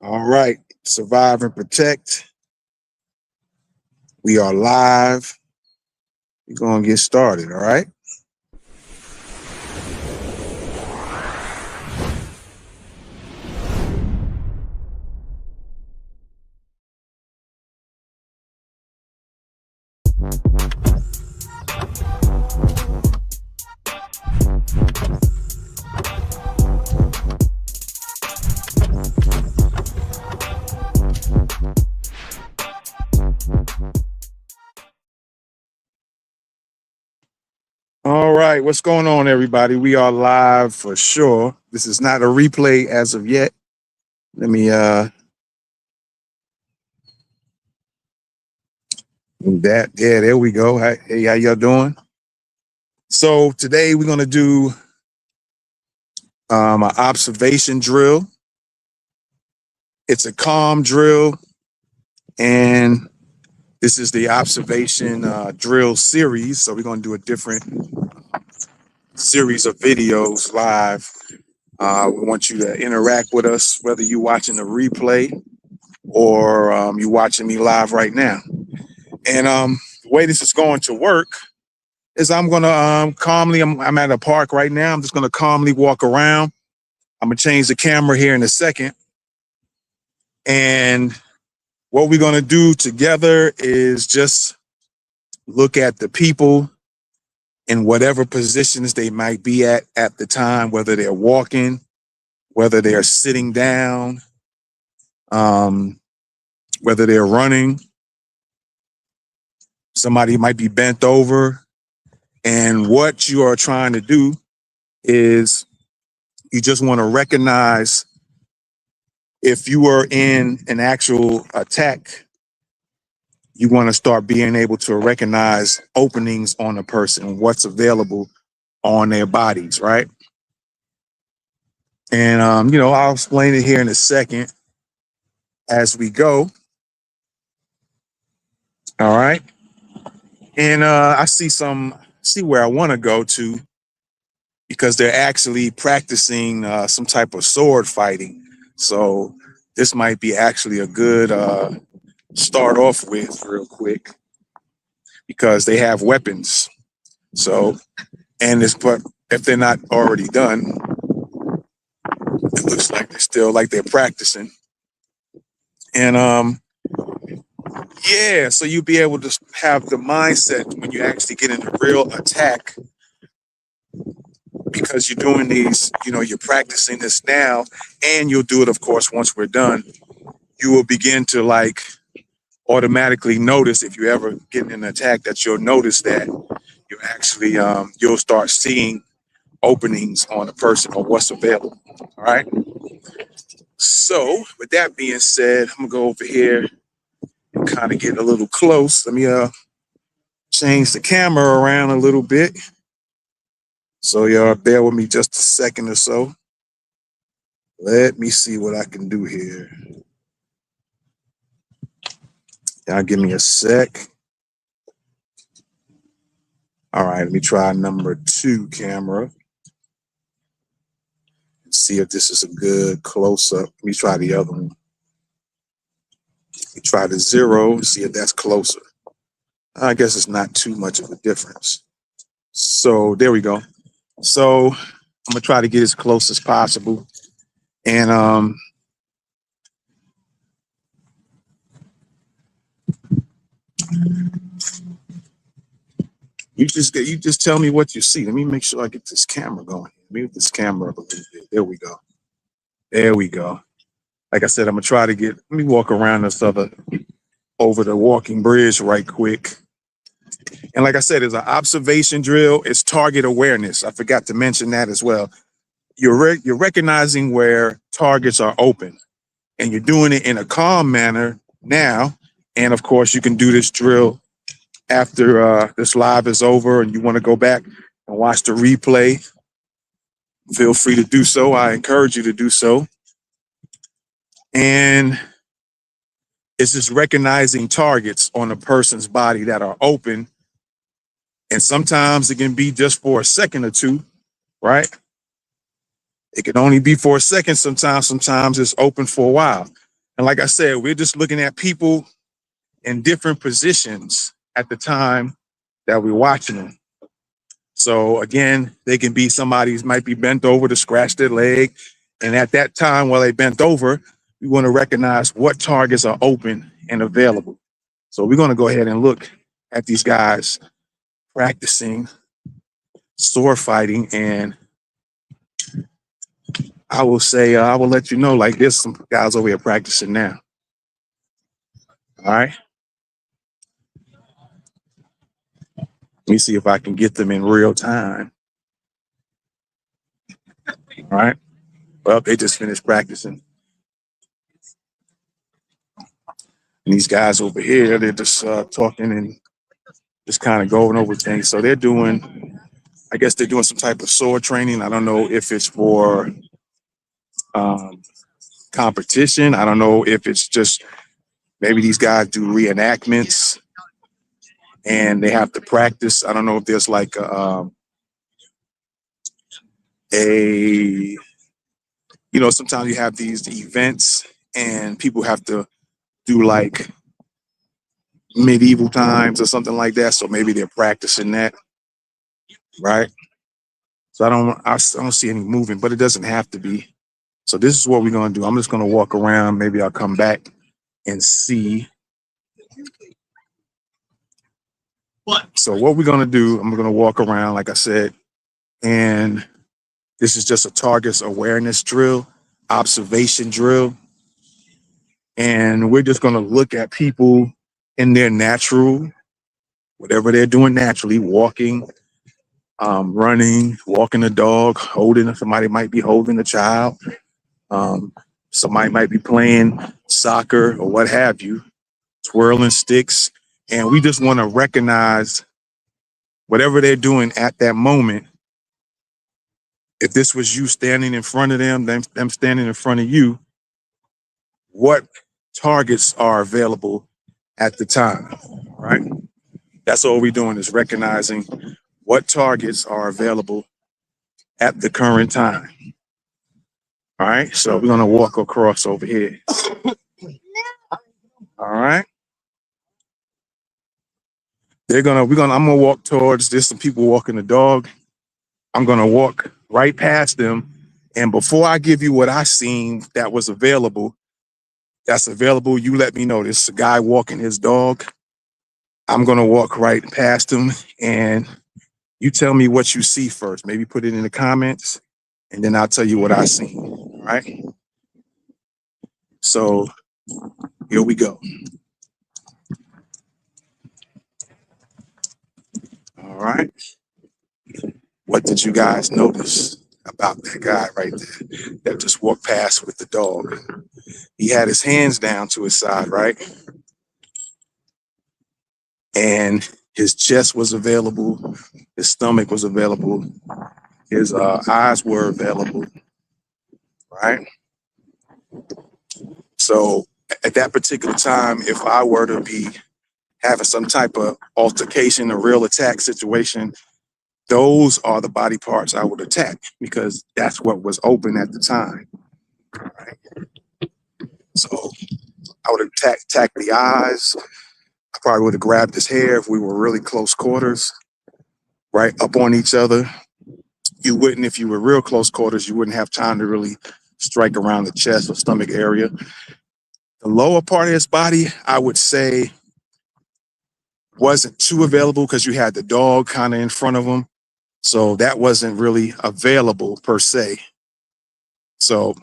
All right, survive and protect. We are live. We're going to get started, all right? All right, what's going on, everybody? We are live for sure. This is not a replay as of yet. Let me do that. Yeah, there we go. Hey, how y'all doing? So today we're going to do an observation drill. It's a calm drill, and this is the observation drill series. So we're going to do a different series of videos live. We want you to interact with us, whether you're watching the replay or you're watching me live right now. And the way this is going to work is I'm going to calmly, I'm at a park right now. I'm just going to calmly walk around. I'm going to change the camera here in a second. And what we're going to do together is just look at the people in whatever positions they might be at the time, whether they're walking, whether they're sitting down, whether they're running. Somebody might be bent over. And what you are trying to do is you just want to recognize if you are in an actual attack, you want to start being able to recognize openings on a person, what's available on their bodies, right? And, I'll explain it here in a second as we go. All right. And I see where I want to go to because they're actually practicing some type of sword fighting. So this might be actually a good start off with real quick because they have weapons. So, but if they're not already done, it looks like they're practicing. And yeah, so you'll be able to have the mindset when you actually get in a real attack because you're doing these, you're practicing this now, and you'll do it, of course, once we're done. You will begin to automatically notice if you ever get in an attack that you'll notice that you actually, you'll start seeing openings on a person or what's available. All right. So with that being said, I'm gonna go over here and kind of get a little close. Let me change the camera around a little bit. So y'all bear with me just a second or so. Let me see what I can do here. Y'all give me a sec. All right, let me try number 2 camera. See if this is a good close-up. Let me try the other one. Let me try the 0, see if that's closer. I guess it's not too much of a difference. So there we go. So I'm gonna try to get as close as possible. And you just tell me what you see. Let me make sure I get this camera going. Let me get this camera up a little bit. There we go. There we go. Like I said, I'm gonna try to let me walk around over the walking bridge right quick. And like I said, it's an observation drill. It's target awareness. I forgot to mention that as well. You're recognizing where targets are open, and you're doing it in a calm manner now. And of course, you can do this drill after this live is over and you want to go back and watch the replay. Feel free to do so. I encourage you to do so. And it's just recognizing targets on a person's body that are open. And sometimes it can be just for a second or two, right? It can only be for a second sometimes. Sometimes it's open for a while. And like I said, we're just looking at people in different positions at the time that we're watching them. So again, they can be somebody who might be bent over to scratch their leg. And at that time, while they bent over, we want to recognize what targets are open and available. So we're going to go ahead and look at these guys practicing sword fighting. And I will say, I will let you know, like there's some guys over here practicing now. All right. Let me see if I can get them in real time. All right. Well, they just finished practicing. And these guys over here, they're just talking and just kind of going over things. So they're doing, I guess they're doing some type of sword training. I don't know if it's for um, competition. I don't know if it's just maybe these guys do reenactments and they have to practice. I don't know if there's like sometimes you have these events and people have to do like medieval times or something like that. So maybe they're practicing that, right? So I don't see any movement, but it doesn't have to be. So this is what we're gonna do. I'm just gonna walk around. Maybe I'll come back and see. So what we're gonna do, I'm gonna walk around, like I said, and this is just a target's awareness drill, observation drill. And we're just gonna look at people in their natural, whatever they're doing naturally, walking, running, walking a dog, holding, somebody might be holding a child. Somebody might be playing soccer or what have you, twirling sticks. And we just want to recognize whatever they're doing at that moment. If this was you standing in front of them standing in front of you, what targets are available at the time, right? That's all we're doing is recognizing what targets are available at the current time. All right, so we're gonna walk across over here. All right. I'm gonna walk towards, there's some people walking the dog. I'm gonna walk right past them. And before I give you what I seen that's available, you let me know. There's a guy walking his dog. I'm gonna walk right past him and you tell me what you see first. Maybe put it in the comments and then I'll tell you what I seen. All right. So here we go. All right. What did you guys notice about that guy right there that just walked past with the dog? He had his hands down to his side, right? And his chest was available, his stomach was available, his eyes were available, right? So at that particular time, if I were to be having some type of altercation, a real attack situation, those are the body parts I would attack because that's what was open at the time. Right? So I would attack the eyes. I probably would have grabbed his hair if we were really close quarters, right up on each other. You wouldn't, if you were real close quarters, you wouldn't have time to really strike around the chest or stomach area. The lower part of his body, I would say, wasn't too available because you had the dog kind of in front of him. So that wasn't really available per se. So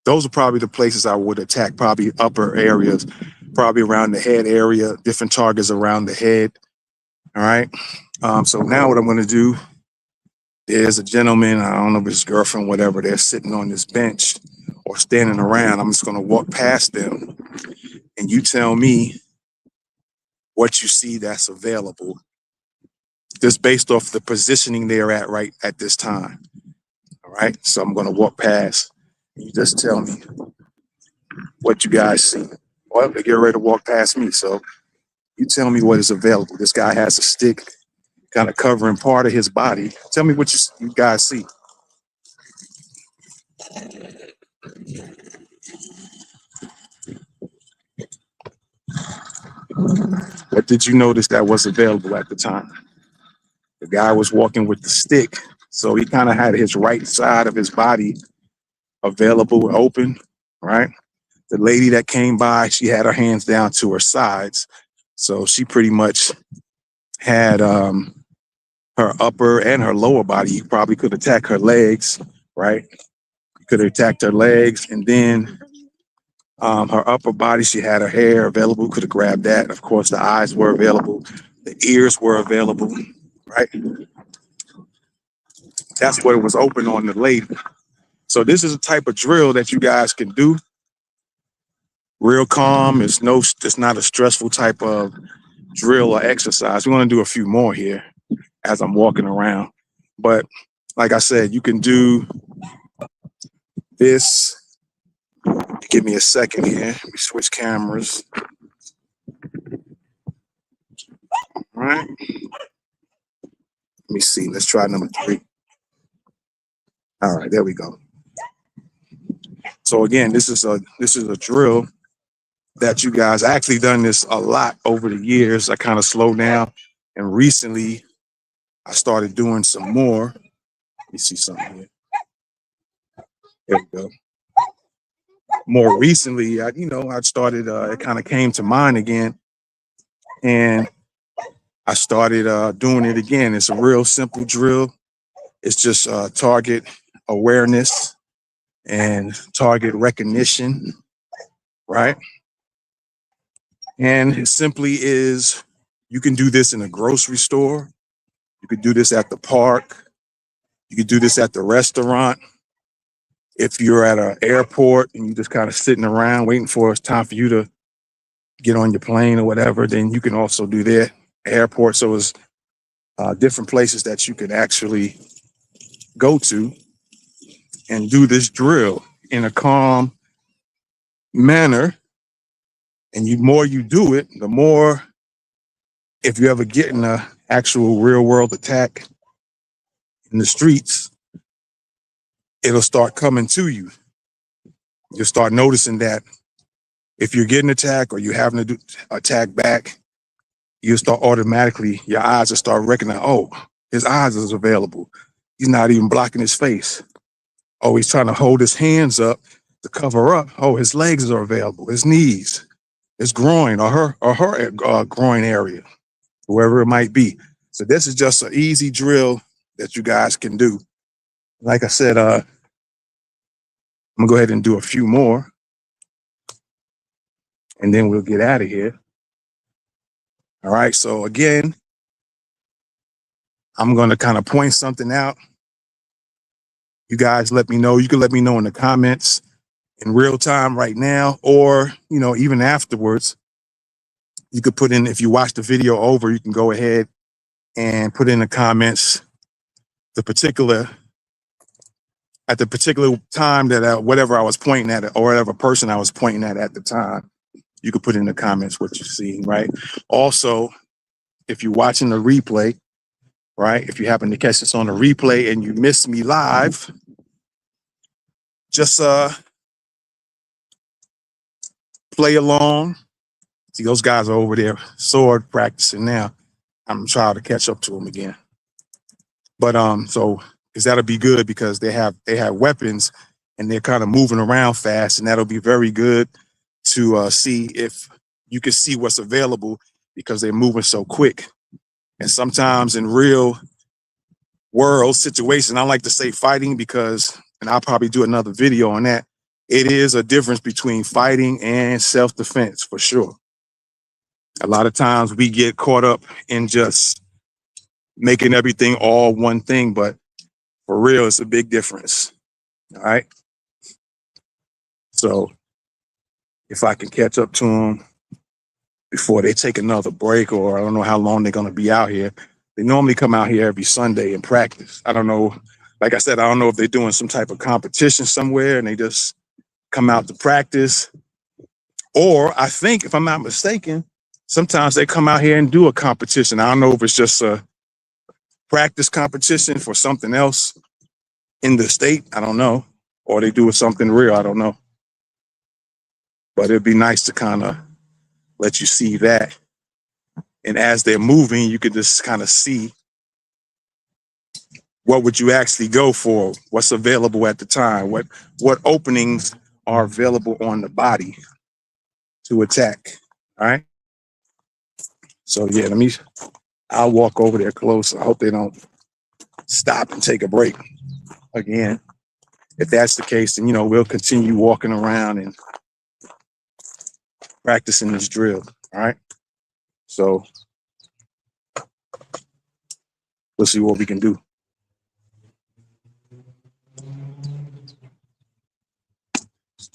those are probably the places I would attack, probably upper areas, probably around the head area, different targets around the head. All right. So now what I'm going to do, there's a gentleman, I don't know if it's his girlfriend, whatever, they're sitting on this bench or standing around. I'm just going to walk past them and you tell me what you see that's available just based off the positioning they're at right at this time. All right. So I'm going to walk past and you just tell me what you guys see. Well, they get ready to walk past me. So you tell me what is available. This guy has a stick kind of covering part of his body. Tell me what you guys see. What did you notice that was available at the time? The guy was walking with the stick, so he kind of had his right side of his body available, open, right? The lady that came by, she had her hands down to her sides, so she pretty much had her upper and her lower body. You probably could attack her legs, right? You could have attacked her legs, and then her upper body, she had her hair available, could have grabbed that. Of course, the eyes were available, the ears were available, right? That's what it was open on the lady. So this is a type of drill that you guys can do. Real calm. It's not a stressful type of drill or exercise. We're going to do a few more here as I'm walking around. But like I said, you can do this. Give me a second here. Let me switch cameras. All right. Let me see. Let's try number 3. All right, there we go. So again, this is a drill that you guys actually done this a lot over the years. I kind of slowed down, and recently I started doing some more. Let me see something here. There we go. More recently, I started. It kind of came to mind again, and I started doing it again. It's a real simple drill. It's just target awareness and target recognition, right? And it simply is, you can do this in a grocery store. You could do this at the park. You could do this at the restaurant. If you're at an airport and you're just kind of sitting around waiting for it's time for you to get on your plane or whatever, then you can also do that. Airport. So it's different places that you can actually go to and do this drill in a calm manner. And the more you do it, the more, if you ever get in an actual real world attack in the streets, it'll start coming to you. You'll start noticing that if you're getting attacked or you're having to attack back, you'll start automatically, your eyes will start recognizing, oh, his eyes is available. He's not even blocking his face. Oh, he's trying to hold his hands up to cover up. Oh, his legs are available, his knees, his groin or her groin area, wherever it might be. So this is just an easy drill that you guys can do. Like I said, I'm gonna go ahead and do a few more, and then we'll get out of here. All right, so again, I'm gonna kind of point something out. You guys let me know. You can let me know in the comments in real time right now, or even afterwards. You could put in, if you watch the video over, you can go ahead and put in the comments at the particular time that whatever I was pointing at, or whatever person I was pointing at the time. You could put in the comments what you see, right? Also, if you're watching the replay, right? If you happen to catch this on the replay and you miss me live, just play along. See, those guys are over there sword practicing now. I'm trying to catch up to them again. But so because that'll be good, because they have weapons and they're kind of moving around fast, and that'll be very good to see if you can see what's available, because they're moving so quick. And sometimes in real world situations, I like to say fighting, because, and I'll probably do another video on that, it is a difference between fighting and self-defense for sure. A lot of times we get caught up in just making everything all one thing, but for real, it's a big difference. All right. So if I can catch up to them before they take another break, or I don't know how long they're going to be out here. They normally come out here every Sunday and practice. I don't know. Like I said, I don't know if they're doing some type of competition somewhere and they just come out to practice. Or I think, if I'm not mistaken, sometimes they come out here and do a competition. I don't know if it's just a practice competition for something else in the state. I don't know. Or they do something real. I don't know. But it'd be nice to kind of let you see that. And as they're moving, you can just kind of see what would you actually go for, what's available at the time, what openings are available on the body to attack. All right. So yeah, I'll walk over there close. I hope they don't stop and take a break again. If that's the case, then we'll continue walking around and practicing this drill. All right. So we'll see what we can do.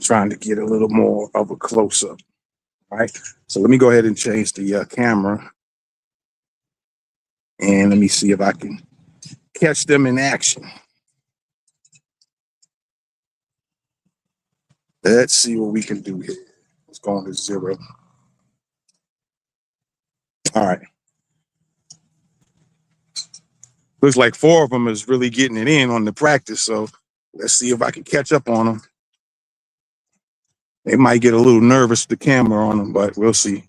Trying to get a little more of a close up. All right. So let me go ahead and change the camera. And let me see if I can catch them in action. Let's see what we can do here. Let's go on to 0. All right. Looks like 4 of them is really getting it in on the practice. So let's see if I can catch up on them. They might get a little nervous with the camera on them, but we'll see.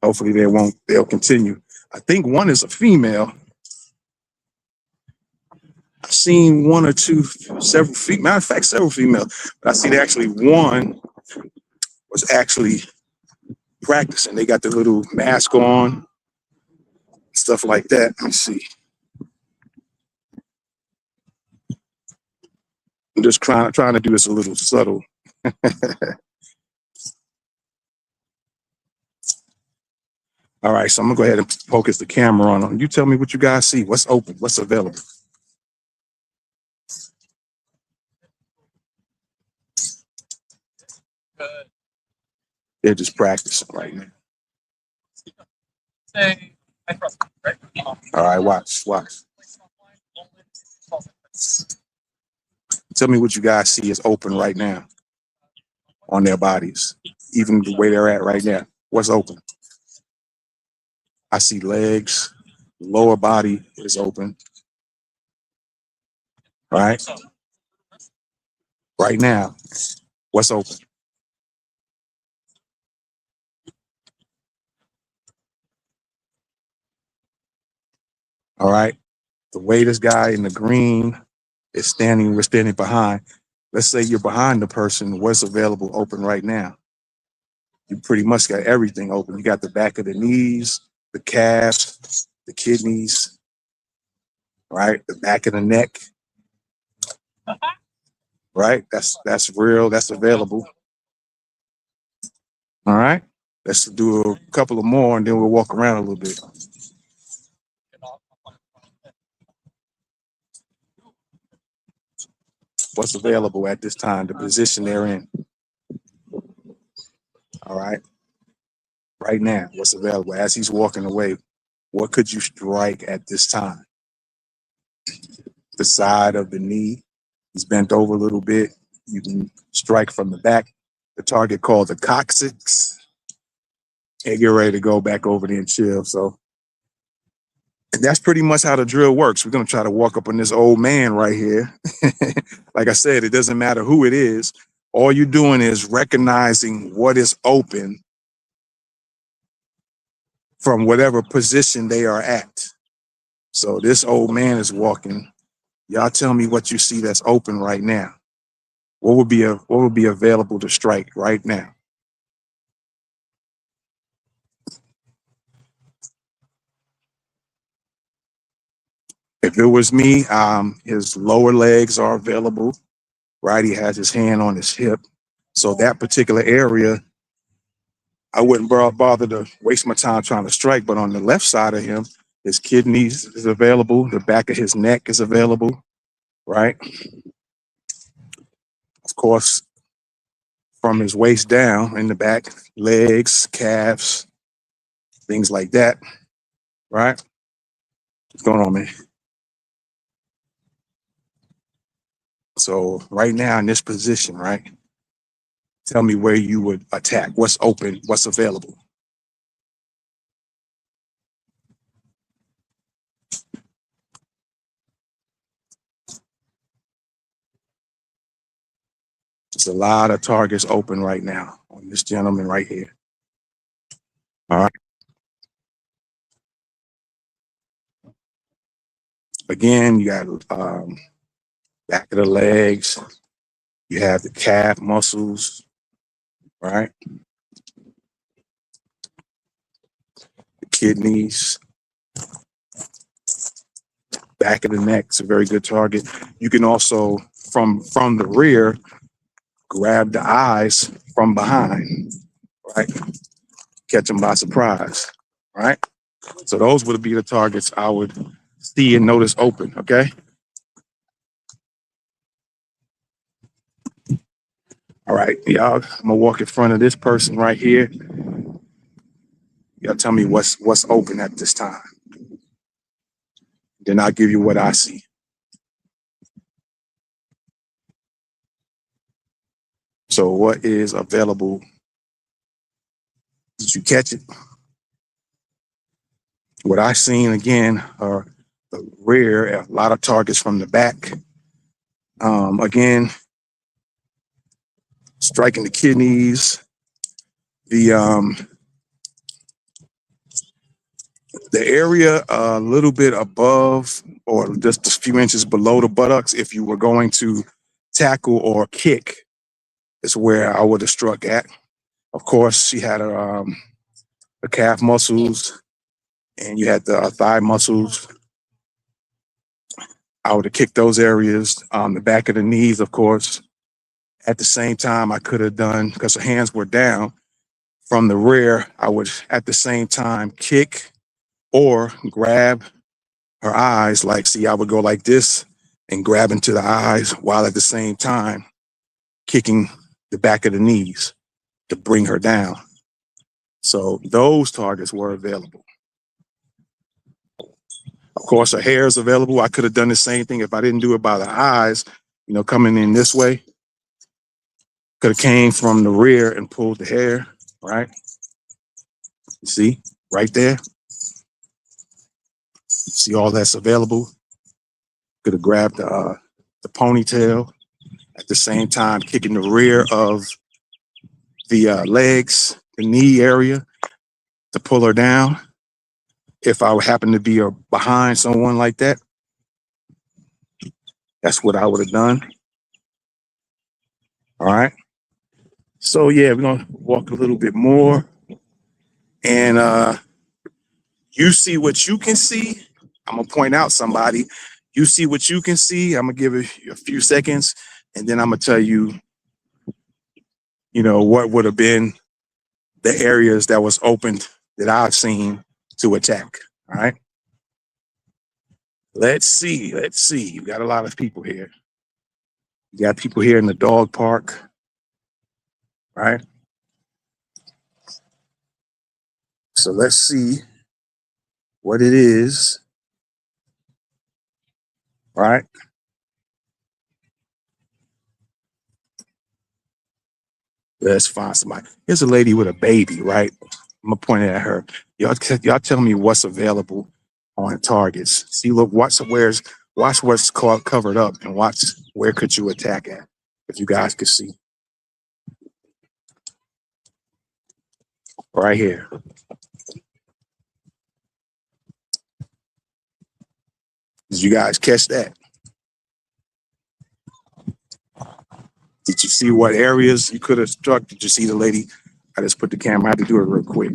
Hopefully they won't. They'll continue. I think one is a female. I've seen one or two, several female. Matter of fact, several females. But I see that actually one was actually practicing. They got the little mask on, stuff like that. Let me see. I'm just trying to do this a little subtle. All right, so I'm gonna go ahead and focus the camera on them. You tell me what you guys see. What's open? What's available? They're just practicing right now. All right, watch. Tell me what you guys see is open right now on their bodies, even the way they're at right now. What's open? I see legs, lower body is open. All right. Right now, what's open? All right. The way this guy in the green is standing, we're standing behind. Let's say you're behind the person. What's available open right now? You pretty much got everything open. You got the back of the knees, the calves, the kidneys, right? The back of the neck, right? That's real. That's available. All right. Let's do a couple of more, and then we'll walk around a little bit. What's available at this time? The position they're in. All right. Right now, what's available as he's walking away? What could you strike at this time? The side of the knee. He's bent over a little bit. You can strike from the back. The target called the coccyx. And get ready to go back over there and chill. So that's pretty much how the drill works. We're going to try to walk up on this old man right here. Like I said, it doesn't matter who it is. All you're doing is recognizing what is open from whatever position they are at. So this old man is walking. Y'all tell me what you see that's open right now. What would be available to strike right now? If it was me, his lower legs are available, right? He has his hand on his hip. So that particular area, I wouldn't bother to waste my time trying to strike. But on the left side of him, his kidneys is available. The back of his neck is available, right? Of course, from his waist down in the back, legs, calves, things like that, right? What's going on, man? So right now in this position, right? Tell me where you would attack. What's open? What's available? There's a lot of targets open right now on this gentleman right here. All right. Again, you got back of the legs, you have the calf muscles, right? The kidneys, back of the neck is a very good target. You can also, from the rear, grab the eyes from behind, right? Catch them by surprise, right? So those would be the targets I would see and notice open, okay? All right, y'all, I'm gonna walk in front of this person right here. Y'all tell me what's open at this time. Then I'll give you what I see. So what is available? Did you catch it? What I seen again are the rear, a lot of targets from the back. Again, striking the kidneys, the area a little bit above or just a few inches below the buttocks. If you were going to tackle or kick, is where I would have struck at. Of course, she had her the calf muscles, and you had the thigh muscles. I would have kicked those areas, the back of the knees, of course. At the same time, I could have done, because her hands were down from the rear, I would at the same time kick or grab her eyes. Like, see, I would go like this and grab into the eyes while at the same time kicking the back of the knees to bring her down. So those targets were available. Of course, her hair is available. I could have done the same thing if I didn't do it by the eyes, coming in this way. Could have came from the rear and pulled the hair, right? You see, right there. See all that's available. Could have grabbed the ponytail at the same time, kicking the rear of the legs, the knee area to pull her down. If I would happen to be behind someone like that, that's what I would have done. All right. So yeah, we're gonna walk a little bit more, and you see what you can see. I'm gonna point out somebody. You see what you can see. I'm gonna give it a few seconds, and then I'm gonna tell you, what would have been the areas that was opened that I've seen to attack. All right. Let's see. You got a lot of people here. You got people here in the dog park, right? So let's see what it is, right? Let's find somebody. Here's a lady with a baby, right? I'm gonna point it at her. Y'all tell me what's available on targets. See, look, watch what's covered up, and watch where could you attack at, if you guys could see. Right here. Did you guys catch that? Did you see what areas you could have struck? Did you see the lady? I just put the camera. I had to do it real quick.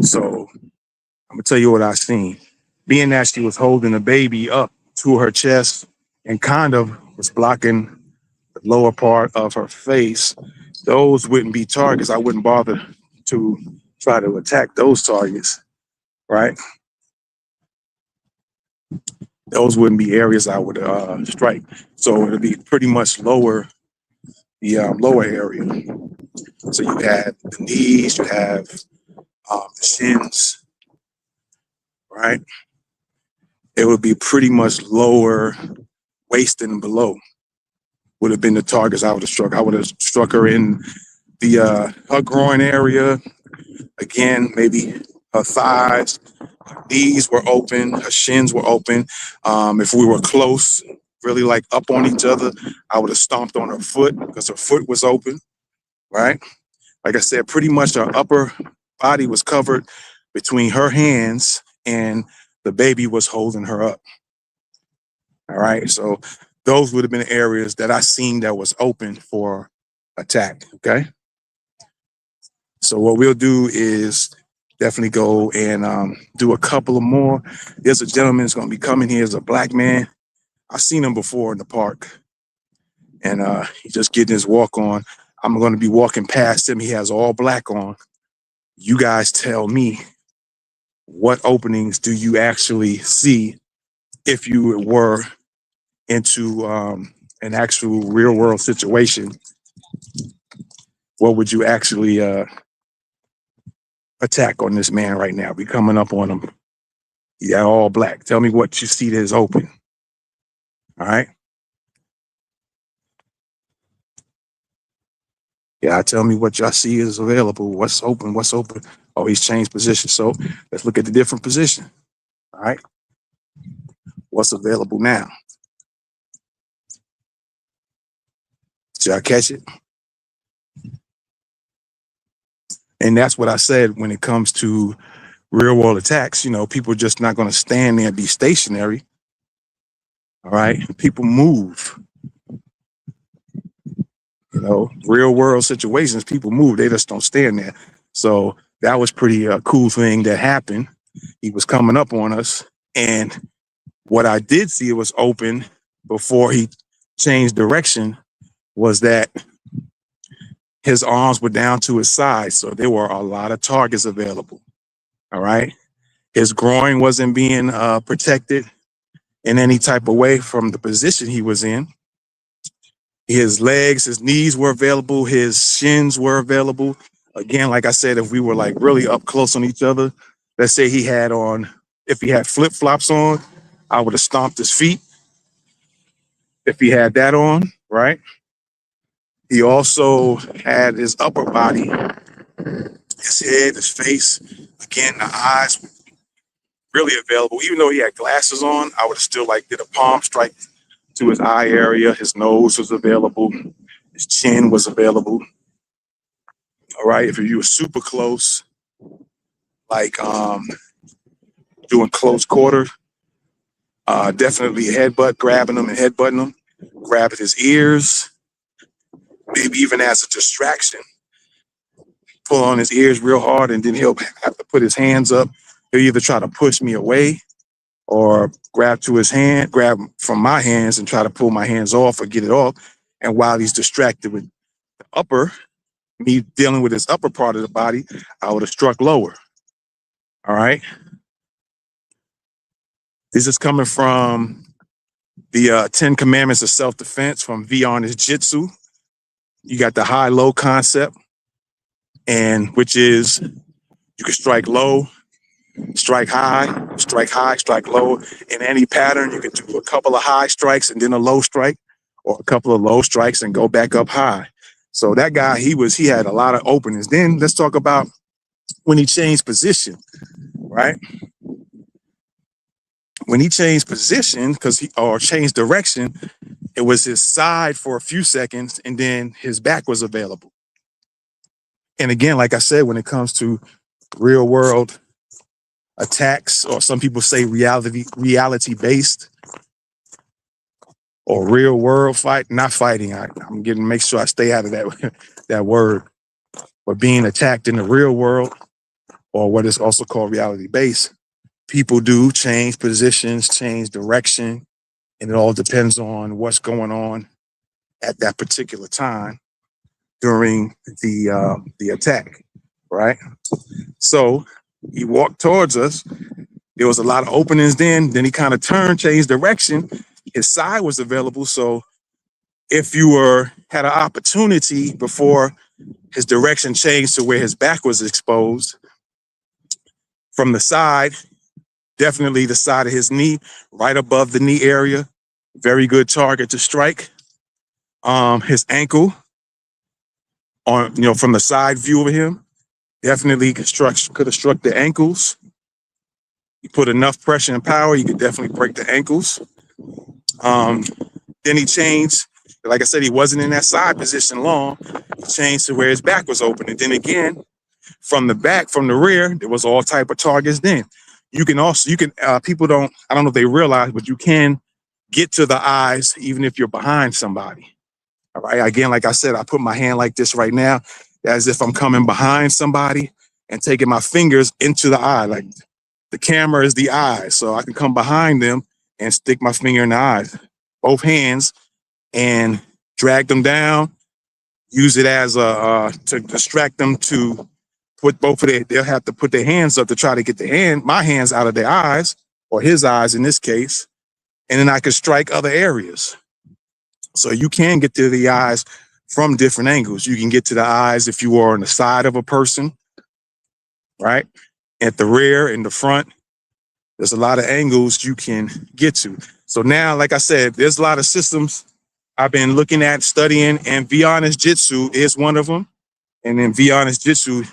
So I'm gonna tell you what I seen. Being that she was holding the baby up to her chest and kind of was blocking the lower part of her face, those wouldn't be targets. I wouldn't bother to try to attack those targets, right? Those wouldn't be areas I would strike. So it'd be pretty much lower, the lower area. So you had the knees, you have the shins, right? It would be pretty much lower waist and below would have been the targets I would have struck. I would have struck her in the her groin area. Again, maybe her thighs, knees were open, her shins were open. If we were close, really like up on each other, I would have stomped on her foot because her foot was open, right? Like I said, pretty much her upper body was covered between her hands and the baby was holding her up. All right. So those would have been areas that I seen that was open for attack. Okay. So what we'll do is definitely go and do a couple of more. There's a gentleman that's going to be coming here as a black man. I've seen him before in the park, and he's just getting his walk on. I'm going to be walking past him. He has all black on. You guys tell me, what openings do you actually see if you were into an actual real world situation? What would you actually attack on this man right now? We coming up on him. Yeah, all black. Tell me what you see that is open. All right. Yeah, tell me what y'all see is available. What's open? What's open? Oh, he's changed position. So let's look at the different position. All right. What's available now? Did y'all catch it? And that's what I said when it comes to real world attacks. You know, people are just not going to stand there and be stationary. All right. People move. You know, real world situations, people move. They just don't stand there. So that was pretty cool thing that happened. He was coming up on us. And what I did see was open before he changed direction was that his arms were down to his side. So there were a lot of targets available. All right. His groin wasn't being protected in any type of way from the position he was in. His legs, his knees were available. His shins were available. Again, like I said, if we were like really up close on each other, let's say he had on, if he had flip flops on, I would have stomped his feet. If he had that on, right? He also had his upper body, his head, his face. Again, the eyes were really available. Even though he had glasses on, I would have still like did a palm strike to his eye area. His nose was available. His chin was available. All right. If you were super close, like doing close quarter, definitely headbutt, grabbing him and headbutting him, grabbing his ears, maybe even as a distraction, pull on his ears real hard, and then he'll have to put his hands up. He'll either try to push me away or grab to his hand, grab from my hands and try to pull my hands off or get it off. And while he's distracted with the upper, me dealing with his upper part of the body, I would have struck lower. All right. This is coming from the 10 Commandments of Self-Defense from Viarn's Jitsu. You got the high-low concept, and which is you can strike low, strike high, strike low. In any pattern, you can do a couple of high strikes and then a low strike, or a couple of low strikes and go back up high. So that guy, he had a lot of openings. Then let's talk about when he changed position, right? When he changed position, or changed direction, it was his side for a few seconds, and then his back was available. And again, like I said, when it comes to real world attacks, or some people say reality based, or real world fight, not fighting. I'm getting make sure I stay out of that that word. But being attacked in the real world, or what is also called reality based, people do change positions, change direction, and it all depends on what's going on at that particular time during the attack, right? So he walked towards us. There was a lot of openings then he kind of turned, changed direction. His side was available. So if you had an opportunity before his direction changed to where his back was exposed, from the side, definitely the side of his knee, right above the knee area, very good target to strike. His ankle, from the side view of him, definitely could have struck the ankles. You put enough pressure and power, you could definitely break the ankles. Then he changed. Like I said, he wasn't in that side position long. He changed to where his back was open. And then again, from the back, from the rear, there was all type of targets then. You can also, people don't, I don't know if they realize, but you can get to the eyes even if you're behind somebody. All right. Again, like I said, I put my hand like this right now, as if I'm coming behind somebody and taking my fingers into the eye. Like the camera is the eye. So I can come behind them and stick my finger in the eye, both hands, and drag them down, use it as to distract them, to put both of they'll have to put their hands up to try to get my hands out of their eyes, or his eyes in this case. And then I could strike other areas. So you can get to the eyes from different angles. You can get to the eyes if you are on the side of a person, right? At the rear, in the front. There's a lot of angles you can get to. So now, like I said, there's a lot of systems I've been looking at, studying, and Vianna's Jitsu is one of them. And in Vianna's Jitsu,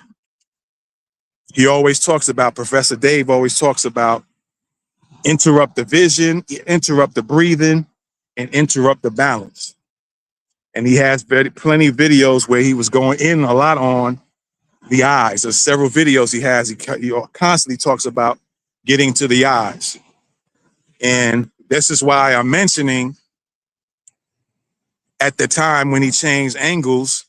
he always talks about, Professor Dave always talks about interrupt the vision, interrupt the breathing, and interrupt the balance. And he has plenty of videos where he was going in a lot on the eyes. There's several videos he has. He constantly talks about getting to the eyes. And this is why I'm mentioning at the time when he changed angles,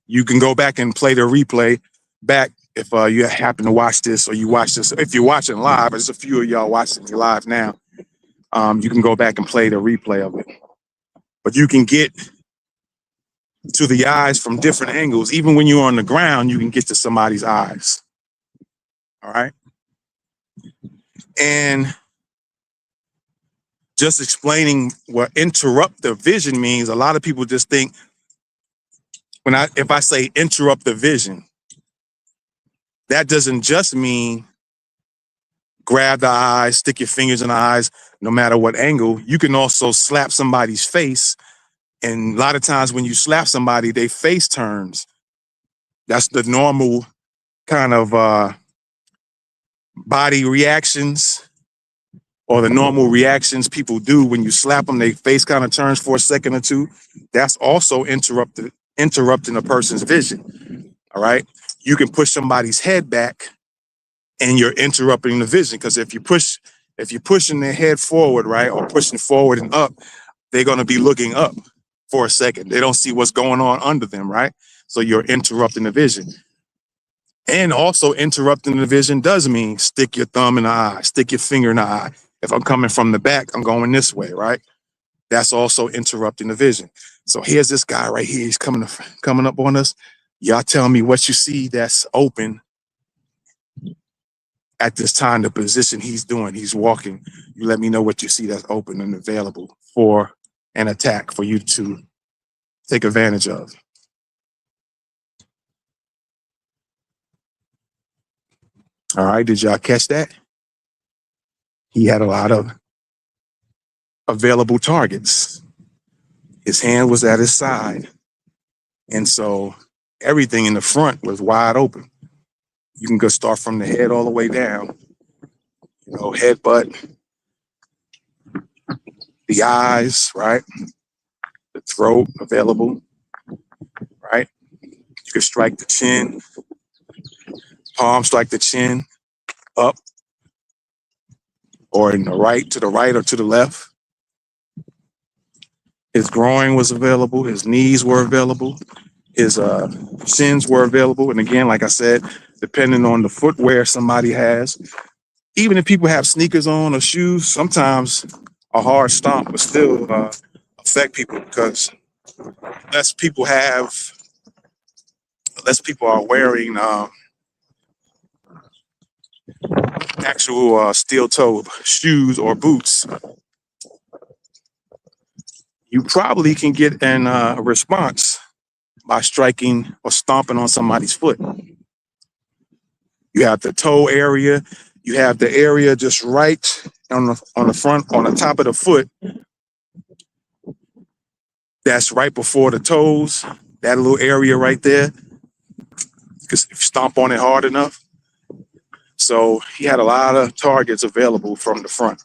you can go back and play the replay back if you happen to watch this, or you watch this. If you're watching live, there's a few of y'all watching me live now. You can go back and play the replay of it. But you can get to the eyes from different angles. Even when you're on the ground, you can get to somebody's eyes. All right. And just explaining what interrupt the vision means, a lot of people just think if I say interrupt the vision, that doesn't just mean grab the eyes, stick your fingers in the eyes, no matter what angle. You can also slap somebody's face. And a lot of times when you slap somebody, their face turns. That's the normal kind of body reactions, or the normal reactions people do when you slap them. Their face kind of turns for a second or two. That's also interrupting a person's vision. All right. You can push somebody's head back and you're interrupting the vision, because if you're pushing their head forward, right, or pushing forward and up, they're going to be looking up for a second. They don't see what's going on under them, right? So you're interrupting the vision. And also interrupting the vision does mean stick your thumb in the eye, stick your finger in the eye. If I'm coming from the back, I'm going this way, right? That's also interrupting the vision. So here's this guy right here. He's coming up on us. Y'all tell me what you see that's open at this time, the position he's doing. He's walking. You let me know what you see that's open and available for an attack for you to take advantage of. All right, did y'all catch that? He had a lot of available targets. His hand was at his side. And so everything in the front was wide open. You can go start from the head all the way down. You know, head, butt, the eyes, right? The throat available, right? You can strike the chin, palm strike the chin up, or in the right, to the right or to the left. His groin was available. His knees were available. His shins were available. And again, like I said, depending on the footwear somebody has, even if people have sneakers on or shoes, sometimes a hard stomp will still affect people, because less people are wearing actual steel toe shoes or boots. You probably can get a response by striking or stomping on somebody's foot. You have the toe area. You have the area just right on the front, on the top of the foot. That's right before the toes. That little area right there. Because if you stomp on it hard enough. So he had a lot of targets available from the front.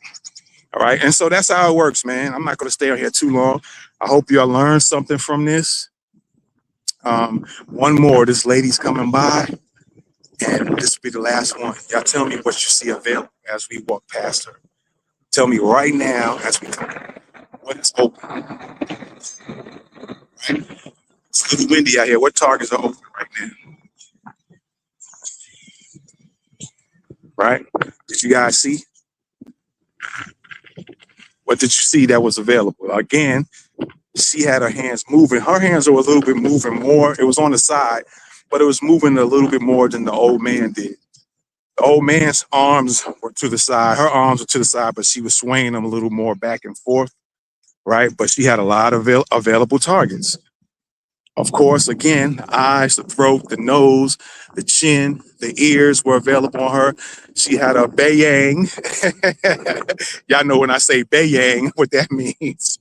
All right. And so that's how it works, man. I'm not going to stay on here too long. I hope y'all learned something from this. One more. This lady's coming by. And this will be the last one. Y'all tell me what you see available as we walk past her. Tell me right now as we come, what is open, right? It's a little windy out here. What targets are open right now, right? Did you guys see? What did you see that was available? Again, she had her hands moving. Her hands were a little bit moving more. It was on the side, but it was moving a little bit more than the old man did. The old man's arms were to the side. Her arms were to the side, but she was swaying them a little more back and forth, right? But she had a lot of available targets. Of course, again, the eyes, the throat, the nose, the chin, the ears were available on her. She had a bayang. Y'all know when I say bayang, what that means.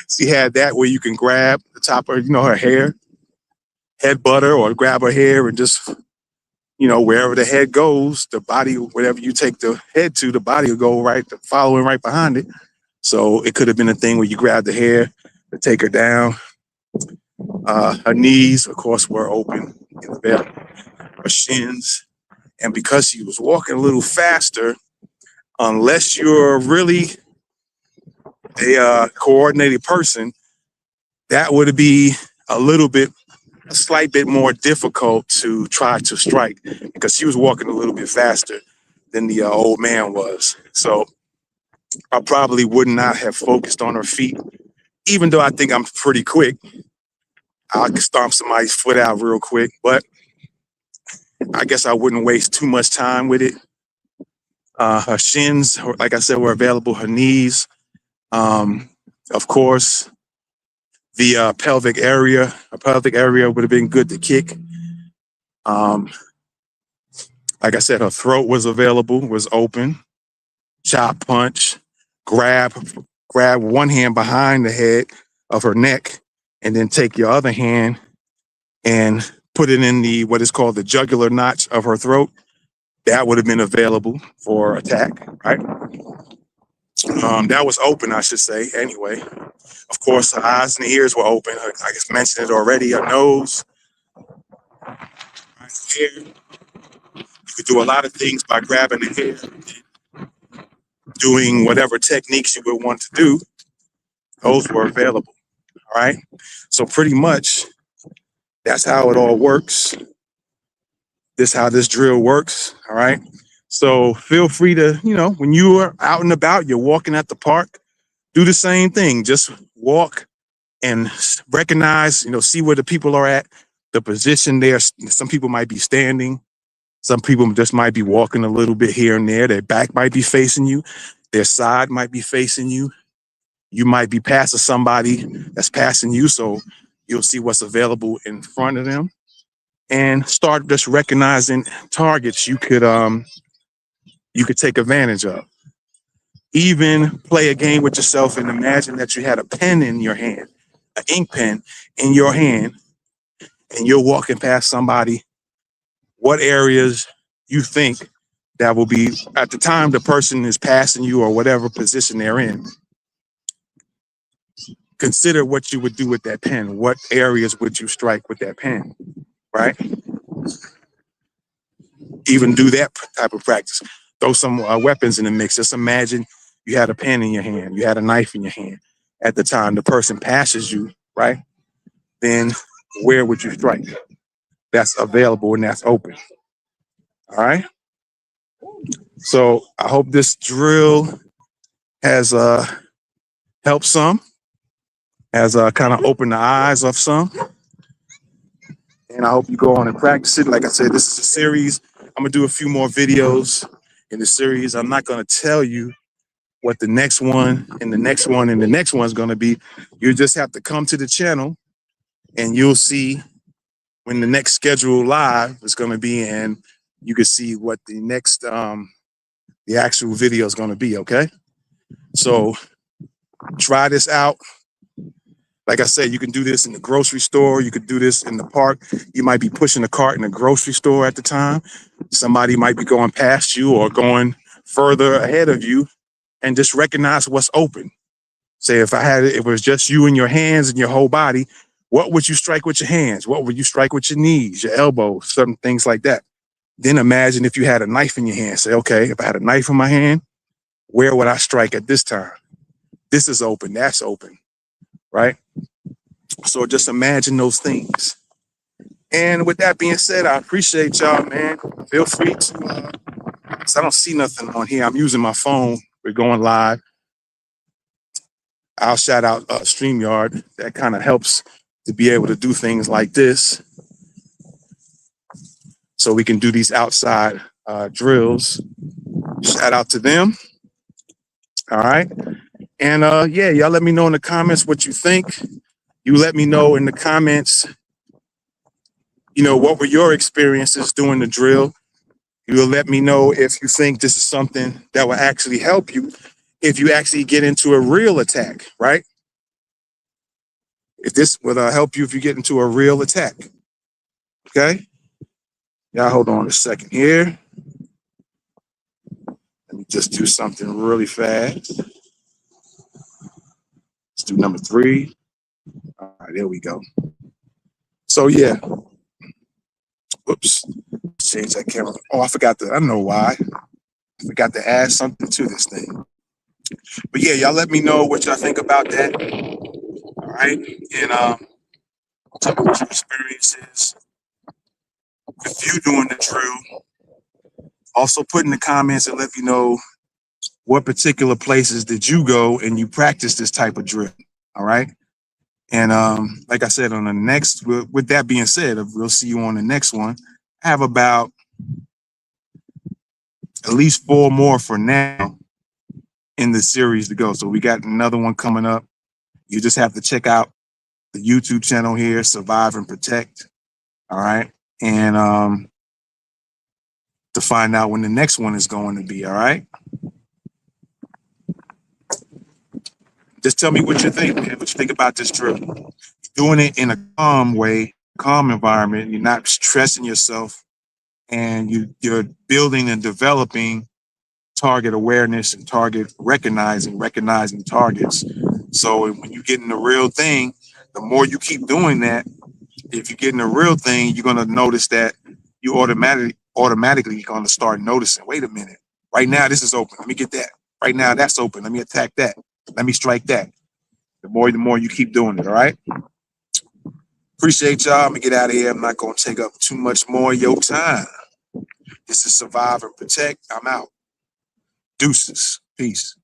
She had that where you can grab the top of, her hair, head butter, or grab her hair and just, wherever the head goes, the body, wherever you take the head to, the body will go right, following right behind it. So it could have been a thing where you grab the hair to take her down. Her knees, of course, were open in the bed, her shins. And because she was walking a little faster, unless you're really a coordinated person, that would be a slight bit more difficult to try to strike because she was walking a little bit faster than the old man was. So I probably would not have focused on her feet, even though I think I'm pretty quick. I could stomp somebody's foot out real quick, but I guess I wouldn't waste too much time with it. Her shins, like I said, were available. Her knees, of course, the pelvic area. Her pelvic area would have been good to kick. Like I said, her throat was available, was open. Chop, punch, grab one hand behind the head of her neck, and then take your other hand and put it in the what is called the jugular notch of her throat. That would have been available for attack, right? That was open, I should say. Anyway, of course, her eyes and ears were open. I just mentioned it already. Her nose, her hair. You could do a lot of things by grabbing the hair, doing whatever techniques you would want to do. Those were available. All right. So pretty much that's how it all works. This is how this drill works. All right. So feel free to, when you are out and about, you're walking at the park, do the same thing. Just walk and recognize, see where the people are at, the position there. Some people might be standing. Some people just might be walking a little bit here and there. Their back might be facing you. Their side might be facing you. You might be passing somebody that's passing you. So you'll see what's available in front of them and start just recognizing targets you could take advantage of. Even play a game with yourself and imagine that you had a pen in your hand, an ink pen in your hand, and you're walking past somebody. What areas you think that will be at the time the person is passing you or whatever position they're in? Consider what you would do with that pen. What areas would you strike with that pen, right? Even do that type of practice. Throw some weapons in the mix. Just imagine you had a pen in your hand, you had a knife in your hand. At the time the person passes you, right? Then where would you strike? That's available and that's open. All right. So I hope this drill has helped some, has kind of opened the eyes of some. And I hope you go on and practice it. Like I said, this is a series. I'm gonna do a few more videos in the series. I'm not gonna tell you what the next one and the next one and the next one is gonna be. You just have to come to the channel and you'll see when the next schedule live is gonna be, and you can see what the next the actual video is gonna be, okay? So try this out. Like I said, you can do this in the grocery store. You could do this in the park. You might be pushing a cart in the grocery store at the time. Somebody might be going past you or going further ahead of you, and just recognize what's open. Say if it was just you and your hands and your whole body, what would you strike with your hands? What would you strike with your knees, your elbows, certain things like that? Then imagine if you had a knife in your hand. Say, okay, if I had a knife in my hand, where would I strike at this time? This is open, that's open, right? So just imagine those things. And with that being said, I appreciate y'all, man. Feel free to, 'cause I don't see nothing on here. I'm using my phone. We're going live. I'll shout out StreamYard. That kind of helps to be able to do things like this. So we can do these outside drills. Shout out to them. All right. And yeah, y'all let me know in the comments what you think. You let me know in the comments, what were your experiences doing the drill? You will let me know if you think this is something that will actually help you if you actually get into a real attack, right? If this will help you if you get into a real attack. Okay. Y'all hold on a second here. Let me just do something really fast. Let's do number 3. All right, there we go. So yeah. Whoops. Change that camera. Oh, I forgot to, I don't know why. I forgot to add something to this thing. But yeah, y'all let me know what y'all think about that. All right. And tell me what your experience is with you doing the drill. Also put in the comments and let me know what particular places did you go and you practice this type of drill. All right. And like I said, on the next, with that being said, we'll see you on the next one. I have about at least 4 more for now in the series to go. So we got another one coming up. You just have to check out the YouTube channel here, Survive and Protect. All right. And to find out when the next one is going to be. All right. Just tell me what you think, man. What you think about this drill. Doing it in a calm way, calm environment. You're not stressing yourself, and you're building and developing target awareness and target recognizing targets. So when you get in the real thing, the more you keep doing that, if you get in the real thing, you're gonna notice that you automatically going to start noticing. Wait a minute. Right now, this is open. Let me get that. Right now, that's open. Let me attack that. Let me strike that. The more you keep doing it. All right. Appreciate y'all. I'm gonna get out of here. I'm not gonna take up too much more of your time. This is Survive and Protect. I'm out. Deuces. Peace.